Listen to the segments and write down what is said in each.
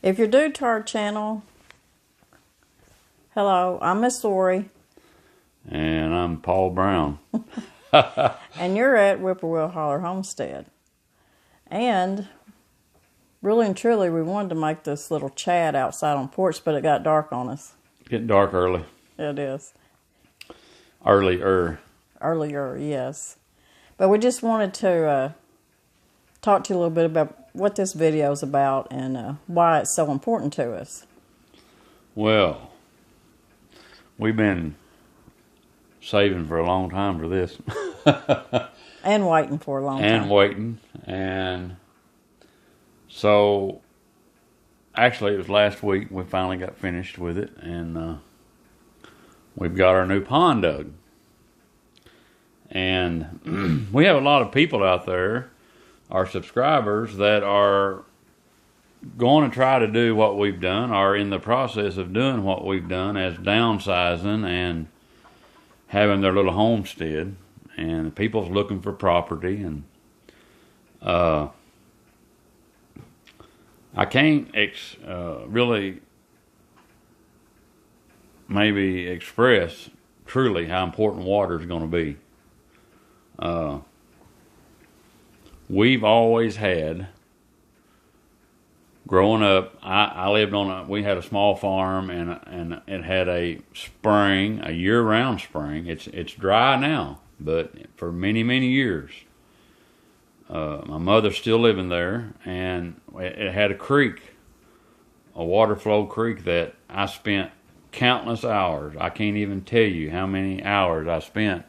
If you're new to our channel, hello, I'm Miss Lori. And I'm Paul Brown. And you're at Whippoorwill Holler Homestead. And really and truly, we wanted to make this little chat outside on the porch, but it got dark on us. Getting dark early. It is. Earlier, yes. But we just wanted to talk to you a little bit about what this video is about and why it's so important to us. Well, we've been saving for a long time for this. And waiting for a long time. And waiting. And so, actually, it was last week we finally got finished with it. And we've got our new pond dug. And we have a lot of people out there, our subscribers, that are going to try to do what we've done, are in the process of doing what we've done as downsizing and having their little homestead. And people's looking for property. And I can't really maybe express truly how important water is going to be. We've always had, growing up, I lived on we had a small farm, and it had a spring, a year-round spring. It's dry now, but for many, many years. My mother's still living there, and it had a creek, a water flow creek that I spent countless hours. I can't even tell you how many hours I spent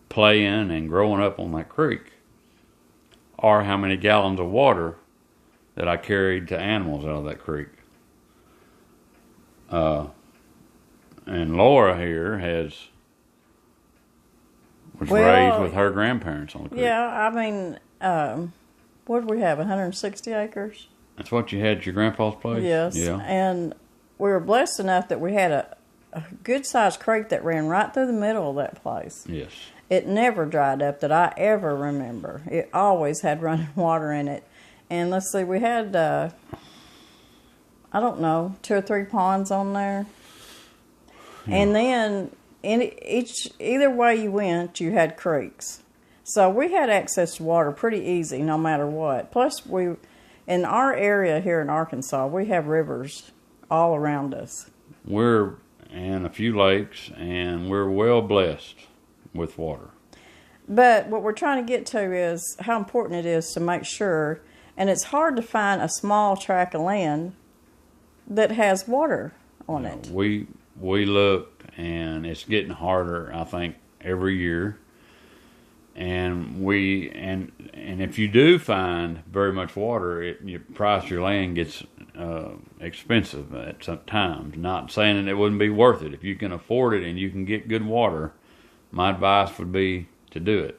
playing and growing up on that creek, or how many gallons of water that I carried to animals out of that creek. And Laura here was raised with her grandparents on the creek. Yeah, I mean, what did we have, 160 acres? That's what you had at your grandpa's place? Yes, yeah. And we were blessed enough that we had a good-sized creek that ran right through the middle of that place. Yes. It never dried up that I ever remember. It always had running water in it. And let's see, we had, I don't know, 2 or 3 ponds on there. Yeah. And then either way you went, you had creeks. So we had access to water pretty easy no matter what. Plus, in our area here in Arkansas, we have rivers all around us. We're in a few lakes, and we're well blessed with water. But what we're trying to get to is how important it is to make sure, and it's hard to find a small tract of land that has water on it. We looked, and it's getting harder, I think, every year. And if you do find very much water, your price of your land gets expensive at some times. Not saying that it wouldn't be worth it. If you can afford it and you can get good water, my advice would be to do it.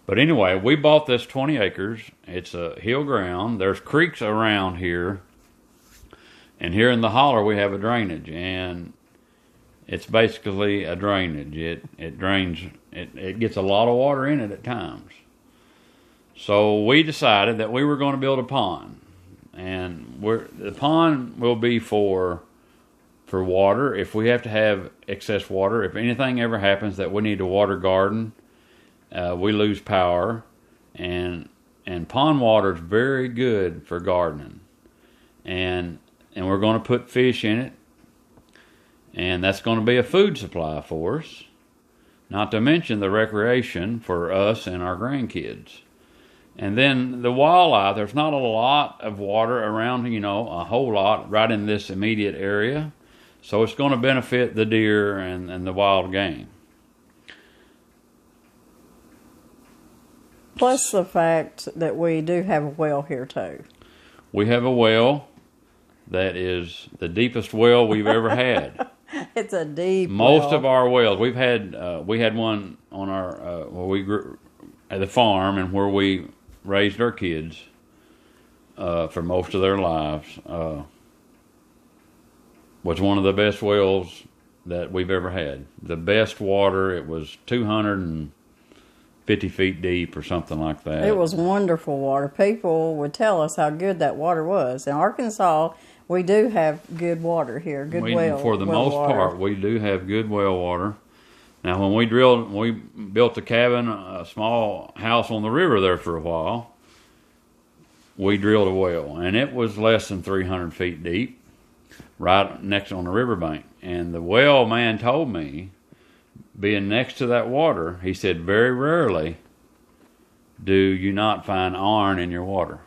But anyway, we bought this 20 acres. It's a hill ground. There's creeks around here. And here in the holler, we have a drainage. And it's basically a drainage. It drains, it gets a lot of water in it at times. So we decided that we were going to build a pond. And the pond will be for water. If we have to have excess water, if anything ever happens that we need to water garden, we lose power, and pond water is very good for gardening, and we're going to put fish in it, and that's going to be a food supply for us, not to mention the recreation for us and our grandkids. And then the wildlife, there's not a lot of water around, a whole lot right in this immediate area. So it's going to benefit the deer and the wild game. Plus the fact that we do have a well here too. We have a well that is the deepest well we've ever had. It's a deep Most well. of our wells, we had one on our, where we grew at the farm and where we raised our kids for most of their lives. Was one of the best wells that we've ever had. The best water. It was 250 feet deep or something like that. It was wonderful water. People would tell us how good that water was. In Arkansas, We do have good water here, good well. For the well most water. part, we do have good well water. Now, when we built a cabin, a small house on the river there for a while, we drilled a well, and it was less than 300 feet deep, right next on the riverbank. And the well man told me, being next to that water, he said, very rarely do you not find iron in your water.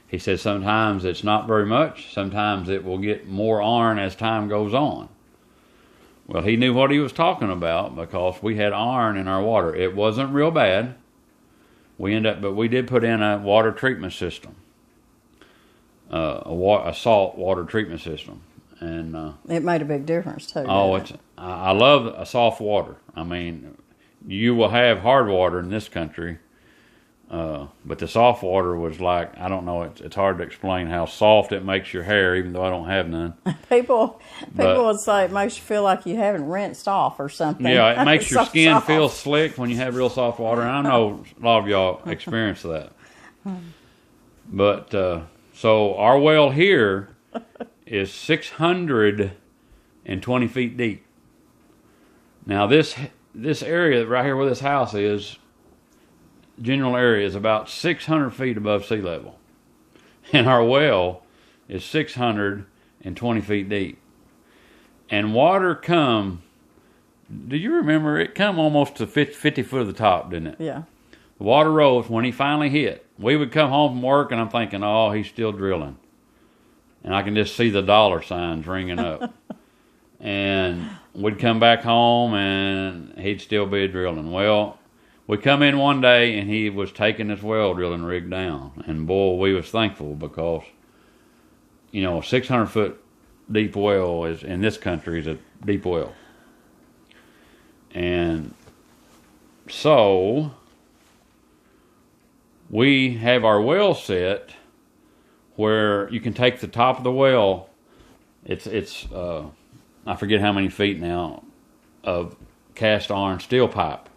He said sometimes it's not very much, sometimes it will get more iron as time goes on. Well, he knew what he was talking about because we had iron in our water. It wasn't real bad. But we did put in a water treatment system, a salt water treatment system, and it made a big difference too. I love a soft water. I mean, you will have hard water in this country, but the soft water was like, I don't know. It's hard to explain how soft it makes your hair, even though I don't have none. People would say it makes you feel like you haven't rinsed off or something. Yeah, it makes your skin soft. feel slick when you have real soft water. And I know a lot of y'all experience that. But so our well here is 620 feet deep. Now this area right here where this house is, general area, is about 600 feet above sea level, and our well is 620 feet deep. And water come, do you remember, it come almost to 50 foot of the top, didn't it? Yeah. The water rose when he finally hit. We would come home from work and I'm thinking, oh, he's still drilling. And I can just see the dollar signs ringing up. And we'd come back home and he'd still be drilling. Well, we come in one day and he was taking his well drilling rig down. And boy, we was thankful because, you know, a 600 foot deep well is, in this country, is a deep well. And so we have our well set where you can take the top of the well. It's I forget how many feet now of cast iron steel pipe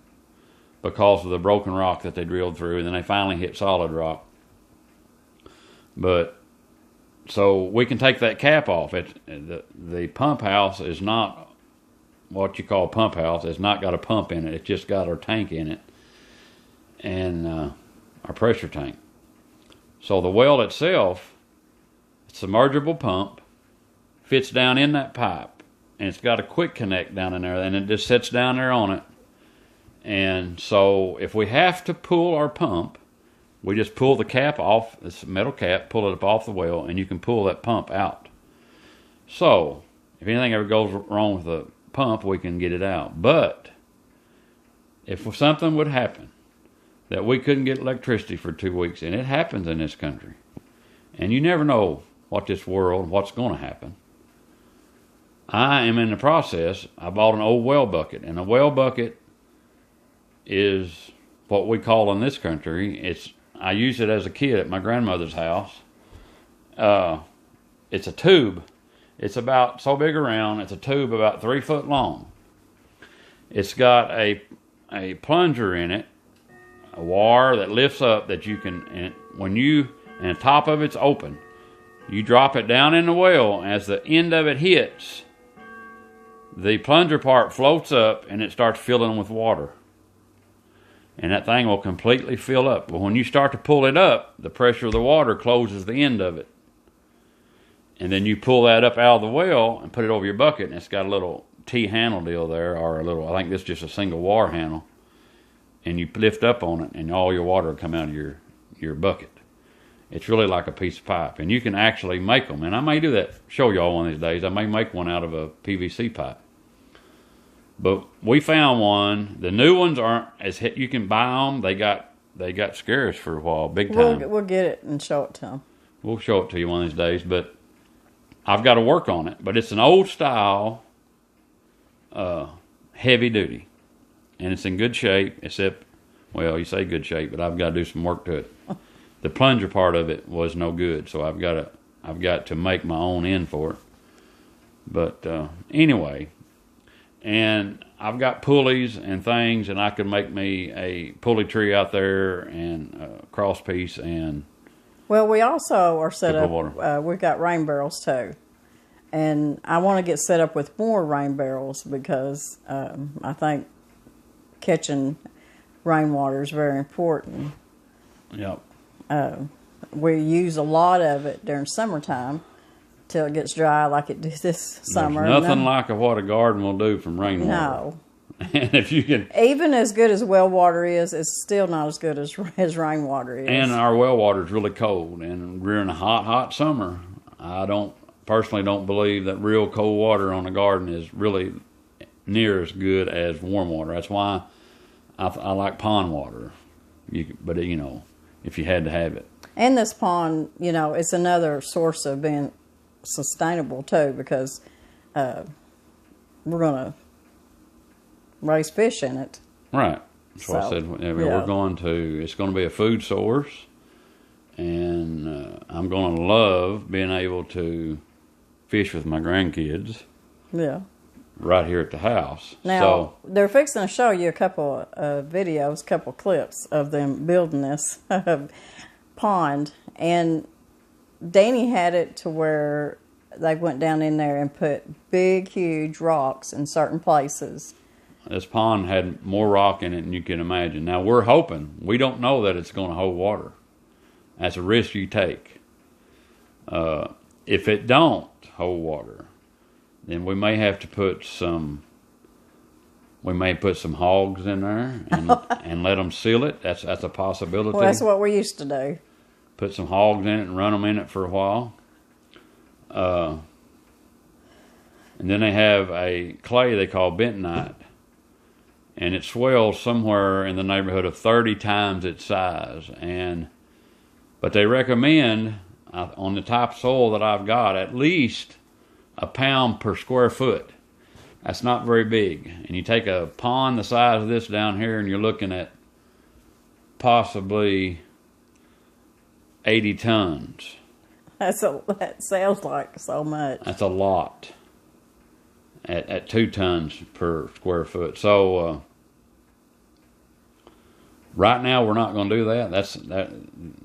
because of the broken rock that they drilled through, and then they finally hit solid rock. But so we can take that cap off. The pump house is not what you call a pump house. It's not got a pump in it. It's just got our tank in it and our pressure tank. So the well itself, it's a submergible pump, fits down in that pipe, and it's got a quick connect down in there, and it just sits down there on it. And so if we have to pull our pump, we just pull the cap off, this metal cap, pull it up off the well, and you can pull that pump out. So if anything ever goes wrong with the pump, we can get it out. But if something would happen that we couldn't get electricity for 2 weeks, and it happens in this country, and you never know what's going to happen. I am in the process. I bought an old well bucket, and a well bucket is what we call in this country. I used it as a kid at my grandmother's house. It's a tube. It's about so big around. It's a tube about 3 foot long. It's got a plunger in it, a wire that lifts up that you can, and the top of it's open. You drop it down in the well. As the end of it hits, the plunger part floats up and it starts filling with water. And that thing will completely fill up. But when you start to pull it up, the pressure of the water closes the end of it. And then you pull that up out of the well and put it over your bucket, and it's got a little T-handle deal there, or I think this is just a single wire handle. And you lift up on it, and all your water will come out of your bucket. It's really like a piece of pipe. And you can actually make them. And I may do that, show y'all one of these days. I may make one out of a PVC pipe. But we found one. The new ones aren't as you can buy them. They got scarce for a while, big time. We'll get it and show it to them. We'll show it to you one of these days. But I've got to work on it. But it's an old style, heavy duty, and it's in good shape. Except, well, you say good shape, but I've got to do some work to it. The plunger part of it was no good, so I've got to make my own end for it. But anyway. And I've got pulleys and things, and I could make me a pulley tree out there and a cross piece and Well, we also are set Typical up. water. We've got rain barrels too, and I want to get set up with more rain barrels because I think catching rainwater is very important. Yep. We use a lot of it during summertime till it gets dry, like it did this summer. There's nothing like what a garden will do from rainwater. No. And if you can, Even as good as well water is, it's still not as good as rainwater is. and our well water is really cold, and we're in a hot summer. I personally don't believe that real cold water on a garden is really near as good as warm water. That's why I like pond water. But if you had to have it. And this pond, it's another source of being sustainable too, because we're going to raise fish in it. Right. That's what I said. It's going to be a food source, and I'm going to love being able to fish with my grandkids. Yeah. Right here at the house. Now, they're fixing to show you a couple of videos, a couple clips of them building this pond. And Danny had it to where they went down in there and put big, huge rocks in certain places. This pond had more rock in it than you can imagine. Now, we're hoping. We don't know that it's going to hold water. That's a risk you take. If it don't hold water, then we may have to put some hogs in there and let them seal it. That's a possibility. Well, that's what we used to do. Put some hogs in it and run them in it for a while. And then they have a clay they call bentonite. And it swells somewhere in the neighborhood of 30 times its size. But they recommend, on the type of soil that I've got, at least a pound per square foot. That's not very big. And you take a pond the size of this down here, and you're looking at possibly 80 tons. That sounds like so much. That's a lot at 2 tons per square foot. So right now we're not going to do that.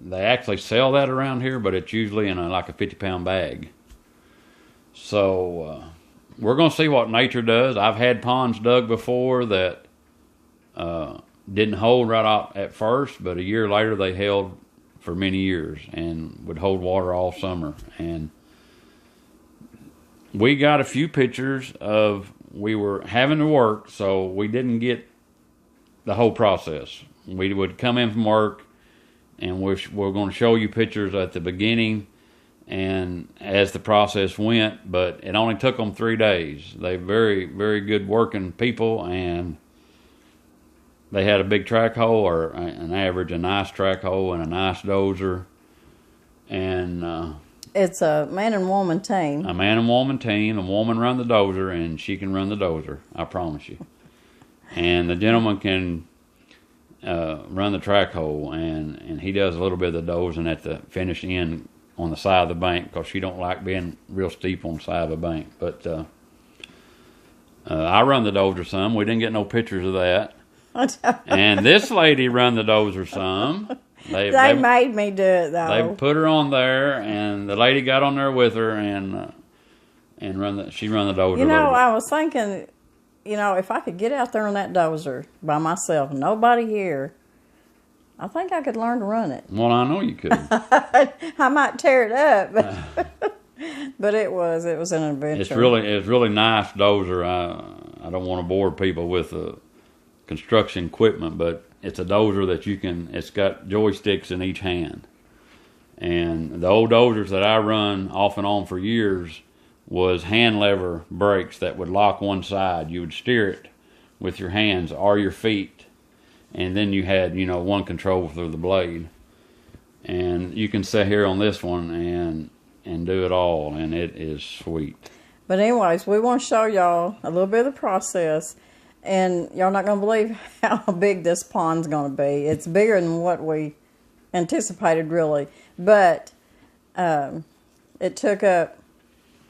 They actually sell that around here, but it's usually in a 50-pound bag. So we're going to see what nature does. I've had ponds dug before that didn't hold right out at first, but a year later they held for many years and would hold water all summer. And we got a few pictures of, we were having to work, so we didn't get the whole process. We would come in from work, and we're going to show you pictures at the beginning and as the process went, but it only took them 3 days. They're very, very good working people, and they had a big track hole, or a nice track hole, and a nice dozer. And it's a man and woman team. A man and woman team. A woman run the dozer, and she can run the dozer, I promise you. And the gentleman can run the track hole, and he does a little bit of the dozing at the finished end on the side of the bank, because she don't like being real steep on the side of a bank. But I run the dozer some. We didn't get no pictures of that. And this lady run the dozer some. They made me do it, though. They put her on there, and the lady got on there with her, and she run the dozer. I was thinking, if I could get out there on that dozer by myself, nobody here, I think I could learn to run it. Well, I know you could. I might tear it up, but it was an adventure. It's really nice dozer. I don't want to bore people with construction equipment, but it's a dozer that it's got joysticks in each hand. And the old dozers that I run off and on for years was hand lever brakes that would lock one side. You would steer it with your hands or your feet, and then you had one control through the blade. And you can sit here on this one and do it all, and it is sweet. But anyways, we want to show y'all a little bit of the process. And y'all not going to believe how big this pond's going to be. It's bigger than what we anticipated, really. But it took up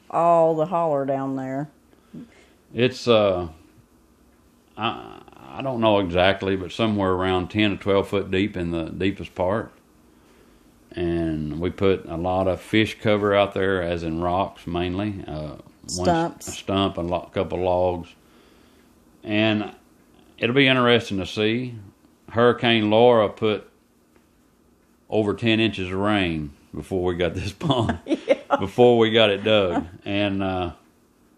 all the holler down there. It's, I don't know exactly, but somewhere around 10 to 12 foot deep in the deepest part. and we put a lot of fish cover out there, as in rocks mainly. Stumps. A stump, couple logs. And it'll be interesting to see. Hurricane Laura put over 10 inches of rain before we got this pond, before we got it dug. And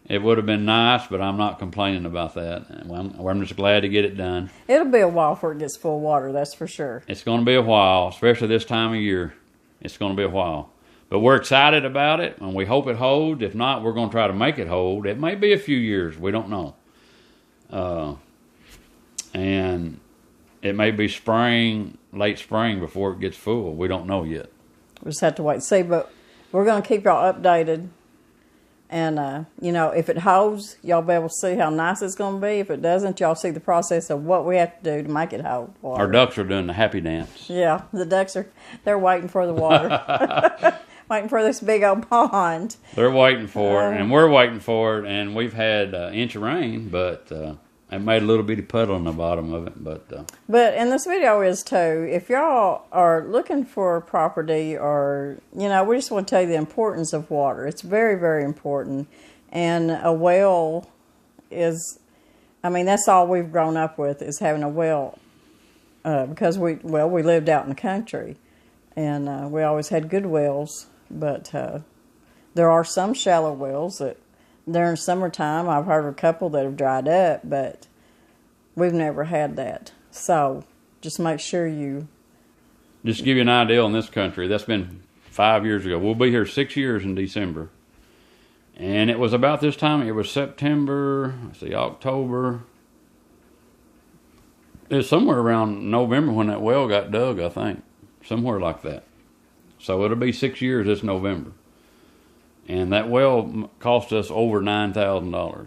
it would have been nice, but I'm not complaining about that. I'm just glad to get it done. It'll be a while before it gets full of water, that's for sure. It's going to be a while, especially this time of year. It's going to be a while. But we're excited about it, and we hope it holds. If not, we're going to try to make it hold. It may be a few years. We don't know. And it may be spring, late spring, before it gets full. We don't know yet. We just have to wait and see. But we're going to keep y'all updated. And, if it holds, y'all be able to see how nice it's going to be. If it doesn't, y'all see the process of what we have to do to make it hold water. Our ducks are doing the happy dance. Yeah, the ducks they're waiting for the water. Waiting for this big old pond. They're waiting for it, and we're waiting for it. And we've had an inch of rain, but it made a little bitty puddle on the bottom of it. But and this video is too. If y'all are looking for property, or we just want to tell you the importance of water. It's very, very important. And a well is, that's all we've grown up with, is having a well, because we lived out in the country, and we always had good wells. But there are some shallow wells that during summertime, I've heard of a couple that have dried up, but we've never had that. So just make sure you... Just to give you an idea on this country, that's been 5 years ago. We'll be here 6 years in December. And it was about this time, it was September, October. It was somewhere around November when that well got dug, I think. Somewhere like that. So it'll be 6 years this November. And that well cost us over $9,000.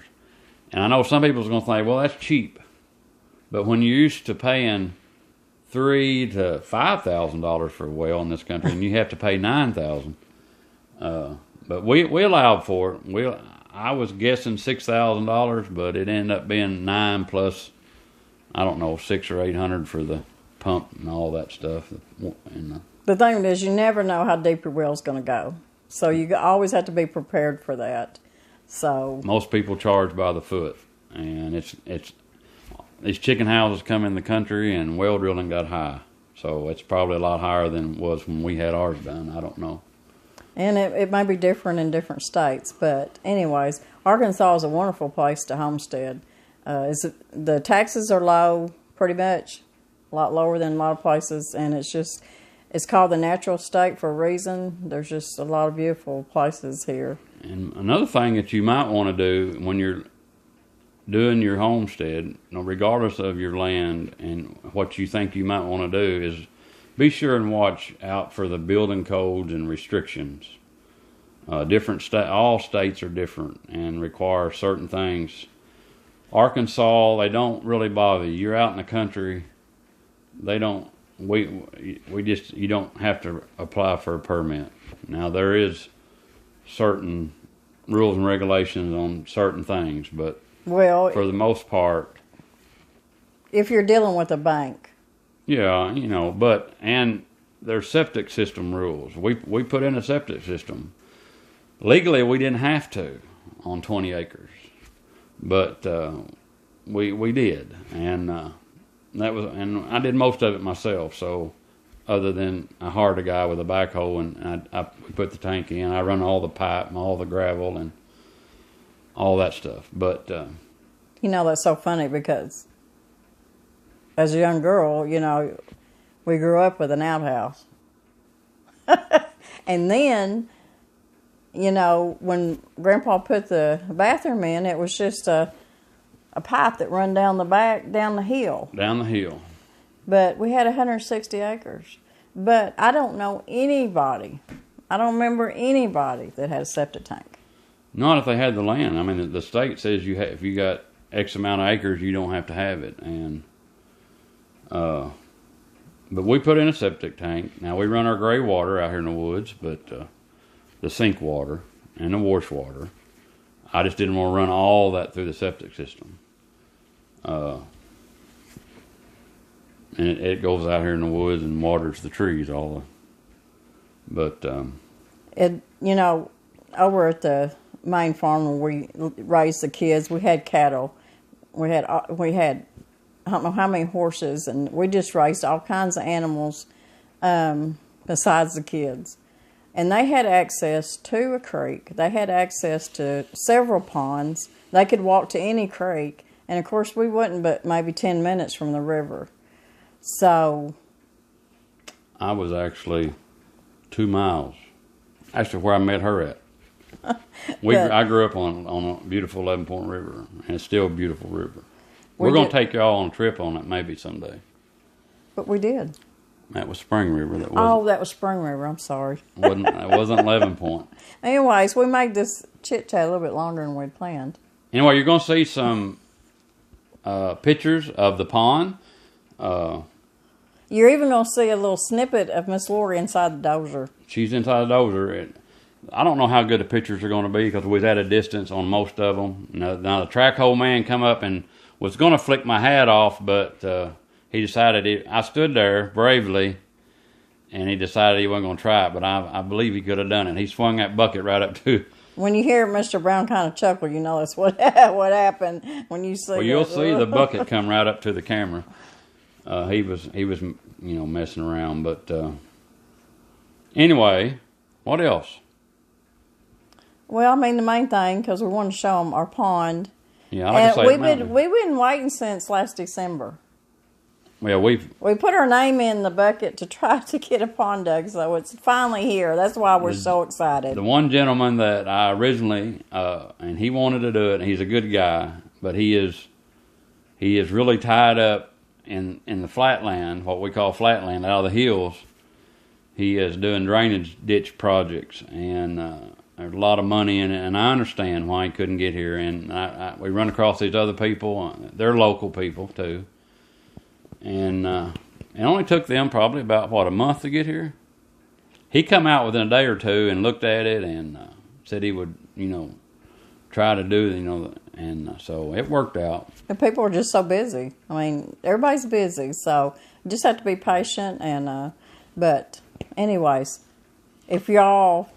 And I know some people's going to think, well, that's cheap. But when you're used to paying $3,000 to $5,000 for a well in this country, and you have to pay $9,000, but we allowed for it. I was guessing $6,000, but it ended up being $9,000 plus, I don't know, $600 or $800 for the pump and all that stuff. And the thing is, you never know how deep your well's going to go. So you always have to be prepared for that. So most people charge by the foot, and it's these chicken houses come in the country, and well drilling got high. So it's probably a lot higher than it was when we had ours done. I don't know. And it may be different in different states, but anyways, Arkansas is a wonderful place to homestead. The taxes are low, pretty much, a lot lower than a lot of places, and it's called the natural state for a reason. There's just a lot of beautiful places here. And another thing that you might want to do when you're doing your homestead, regardless of your land and what you think you might want to do, is be sure and watch out for the building codes and restrictions. All states are different and require certain things. Arkansas, they don't really bother you. You're out in the country, they don't. You don't have to apply for a permit. Now there is certain rules and regulations on certain things, but for the most part, if you're dealing with a bank, and there's septic system rules. We put in a septic system. Legally, we didn't have to on 20 acres, but we did, and I did most of it myself. So, other than I hired a guy with a backhoe, and I put the tank in. I run all the pipe and all the gravel and all that stuff. But that's so funny because as a young girl, we grew up with an outhouse, and then when Grandpa put the bathroom in, it was just a pipe that run down the hill. Down the hill. But we had 160 acres. But I don't know anybody. I don't remember anybody that had a septic tank. Not if they had the land. The state says if you got X amount of acres, you don't have to have it. And but we put in a septic tank. Now we run our gray water out here in the woods, but the sink water and the wash water, I just didn't want to run all that through the septic system. And it goes out here in the woods and waters the trees, all But You know, over at the main farm where we raised the kids, we had cattle. We had I don't know how many horses, and we just raised all kinds of animals besides the kids. And they had access to a creek. They had access to several ponds. They could walk to any creek. And, of course, we wasn't but maybe 10 minutes from the river. So I was actually 2 miles. Actually, where I met her at. I grew up on a beautiful 11-point river, and it's still a beautiful river. We're going to take y'all on a trip on it maybe someday. But we did. That was Spring River. That was Spring River. I'm sorry. It wasn't 11 Point. Anyways, we made this chit chat a little bit longer than we'd planned. Anyway, you're going to see some pictures of the pond. You're even going to see a little snippet of Miss Lori inside the dozer. She's inside the dozer. I don't know how good the pictures are going to be because we was at a distance on most of them. Now the track hole man come up and was going to flick my hat off, but he decided I stood there bravely, and he decided he wasn't going to try it, but I believe he could have done it. He swung that bucket right up to. When you hear Mr. Brown kind of chuckle, you know that's what happened when you see. Well, you'll see the bucket come right up to the camera. He was messing around, but anyway, what else? Well, I mean the main thing because we want to show them our pond. Yeah, I like to say we've been waiting since last December. Well, we put our name in the bucket to try to get a pond dug, so it's finally here. That's why we're so excited. The one gentleman that I originally, and he wanted to do it, and he's a good guy, but he is really tied up in the flatland, what we call flatland, out of the hills. He is doing drainage ditch projects, and there's a lot of money in it, and I understand why he couldn't get here. And we run across these other people. They're local people, too. And it only took them probably about, a month to get here? He come out within a day or two and looked at it and said he would, try to do, and so it worked out. And people are just so busy. I mean, everybody's busy, so you just have to be patient. And but anyways, if y'all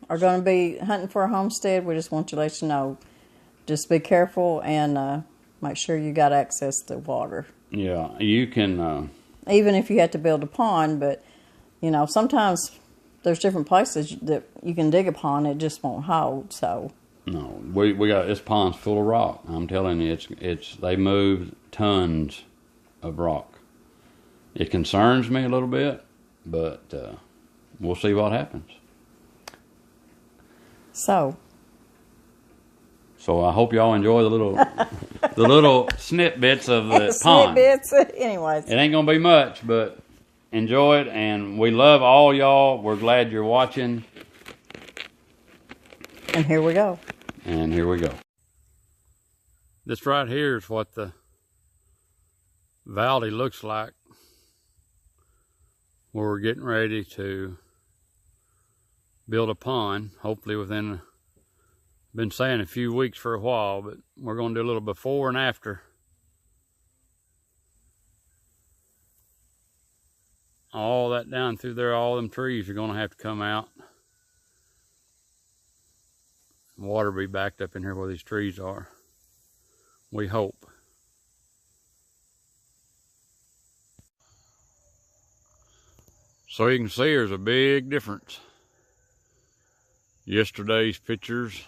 are going to be hunting for a homestead, we just want to let you know, just be careful and make sure you got access to water. Yeah, you can. Even if you had to build a pond, but sometimes there's different places that you can dig a pond, it just won't hold. So no, we got this pond's full of rock. I'm telling you, they moved tons of rock. It concerns me a little bit, but we'll see what happens. So I hope y'all enjoy the little snippets of the pond. Snippets, anyways. It ain't gonna be much, but enjoy it, and we love all y'all. We're glad you're watching. And here we go. This right here is what the valley looks like, where we're getting ready to build a pond, hopefully within, been saying a few weeks for a while, but we're going to do a little before and after. All that down through there, all them trees are going to have to come out. Water will be backed up in here where these trees are. We hope. So you can see there's a big difference. Yesterday's pictures,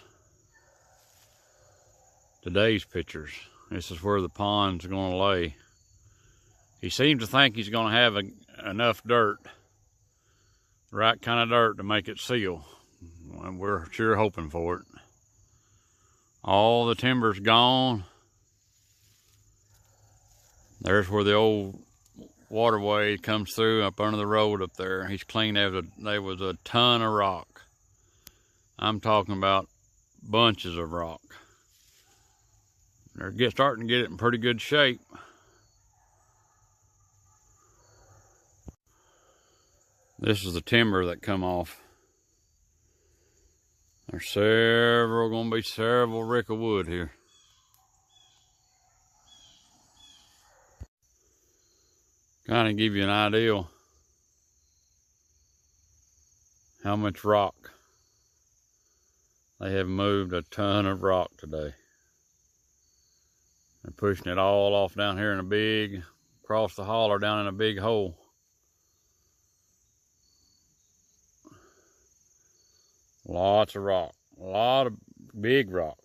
today's pictures. This is where the pond's going to lay. He seems to think he's going to have enough dirt, the right kind of dirt to make it seal. We're sure hoping for it. All the timber's gone. There's where the old waterway comes through up under the road up there. He's cleaned out. There was a ton of rock. I'm talking about bunches of rock. They're starting to get it in pretty good shape. This is the timber that come off. There's going to be several rick of wood here. Kind of give you an idea. how much rock. They have moved a ton of rock today. They're pushing it all off down here in a big, across the holler down in a big hole. Lots of rock, a lot of big rock.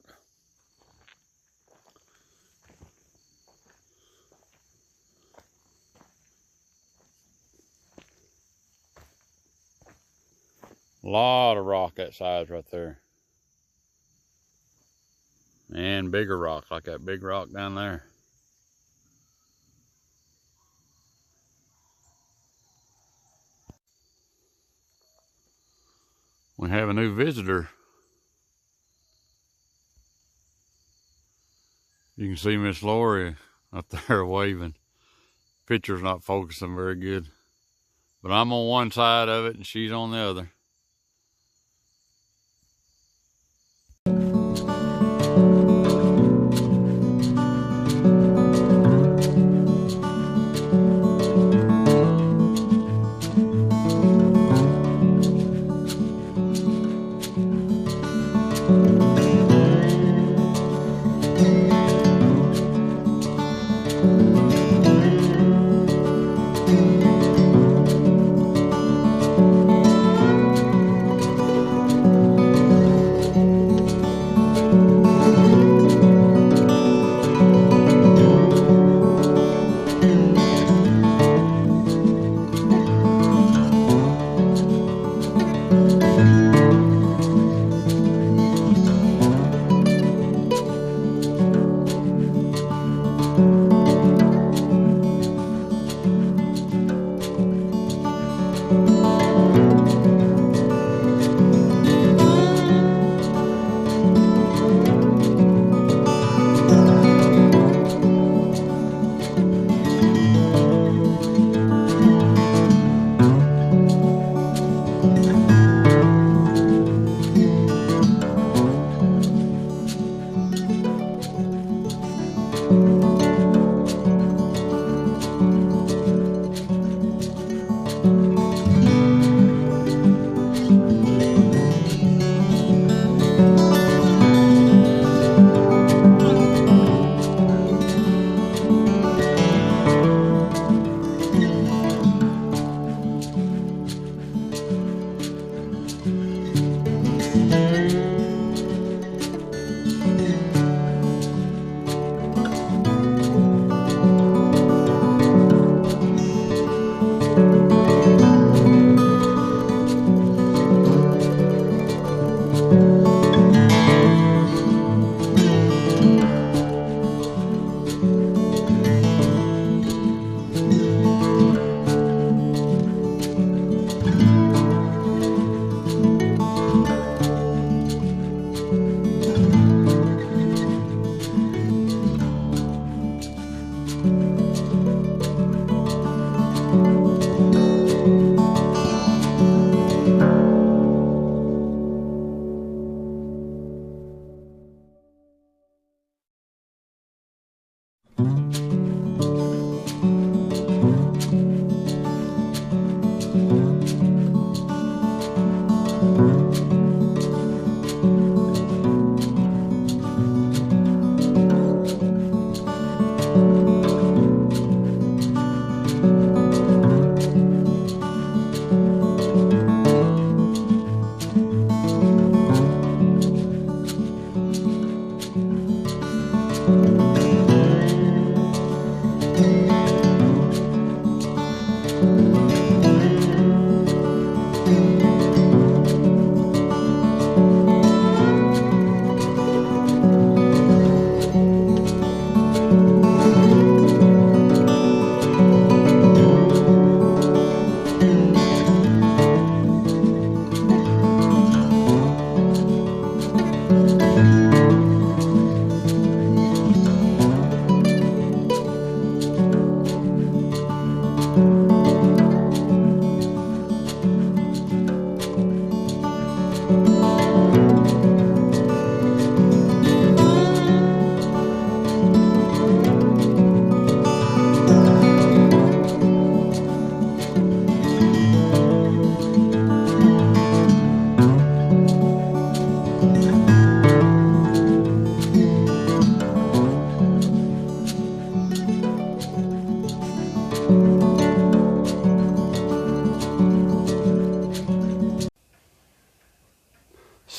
A lot of rock that size right there. And bigger rock, like that big rock down there. We have a new visitor. You can see Miss Lori up there waving. Picture's not focusing very good. But I'm on one side of it and she's on the other.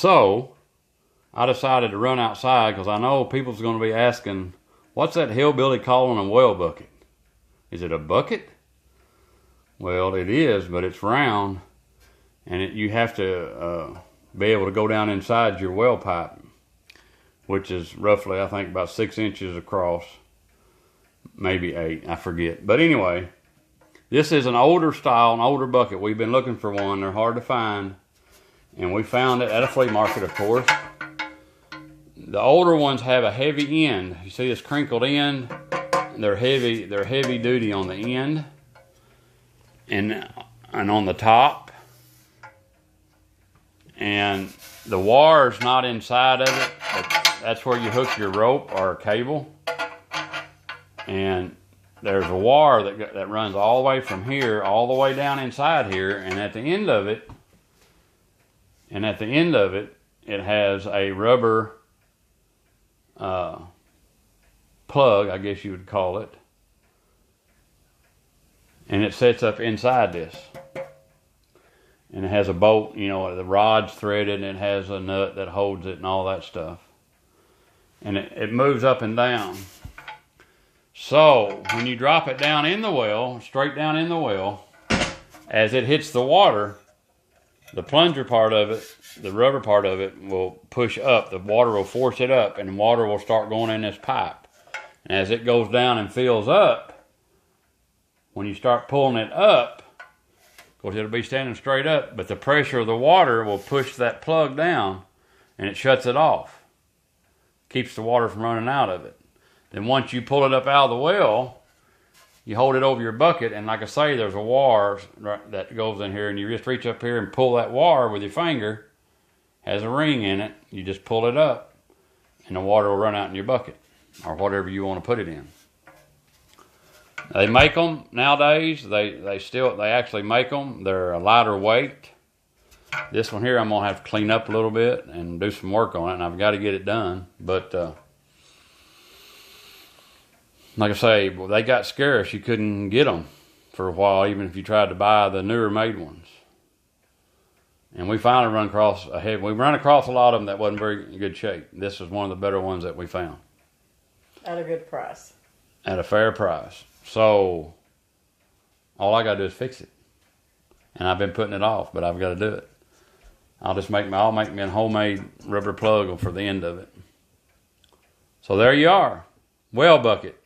So I decided to run outside because I know people's going to be asking, what's that hillbilly calling a well bucket? Is it a bucket? Well, it is, but it's round, and you have to be able to go down inside your well pipe, which is roughly, I think, about 6 inches across, maybe 8, I forget. But anyway, this is an older style, an older bucket. We've been looking for one. They're hard to find, and we found it at a flea market, of course. The older ones have a heavy end. You see this crinkled end? They're heavy. They're heavy duty on the end and on the top. And the wire's not inside of it. That's where you hook your rope or cable. And there's a wire that runs all the way from here, all the way down inside here. And at the end of it, it has a rubber plug, I guess you would call it, and it sets up inside this, and it has a bolt, you know, the rod's threaded, and it has a nut that holds it and all that stuff, and it moves up and down. So when you drop it down in the well, straight down in the well, as it hits the water, the plunger part of it, the rubber part of it, will push up. The water will force it up, and the water will start going in this pipe. And as it goes down and fills up, when you start pulling it up, of course it'll be standing straight up, but the pressure of the water will push that plug down, and it shuts it off. Keeps the water from running out of it. Then once you pull it up out of the well, you hold it over your bucket, and like I say, there's a wire that goes in here, and you just reach up here and pull that wire with your finger. Has a ring in it. You just pull it up, and the water will run out in your bucket, or whatever you want to put it in. They make them nowadays. They actually make them. They're a lighter weight. This one here, I'm gonna have to clean up a little bit and do some work on it, and I've got to get it done. But like I say, they got scarce. You couldn't get them for a while, even if you tried to buy the newer made ones. And we finally run across a lot of them that wasn't very good shape. This was one of the better ones that we found. At a good price. At a fair price. So all I got to do is fix it. And I've been putting it off, but I've got to do it. I'll make me a homemade rubber plug for the end of it. So there you are. Well bucket.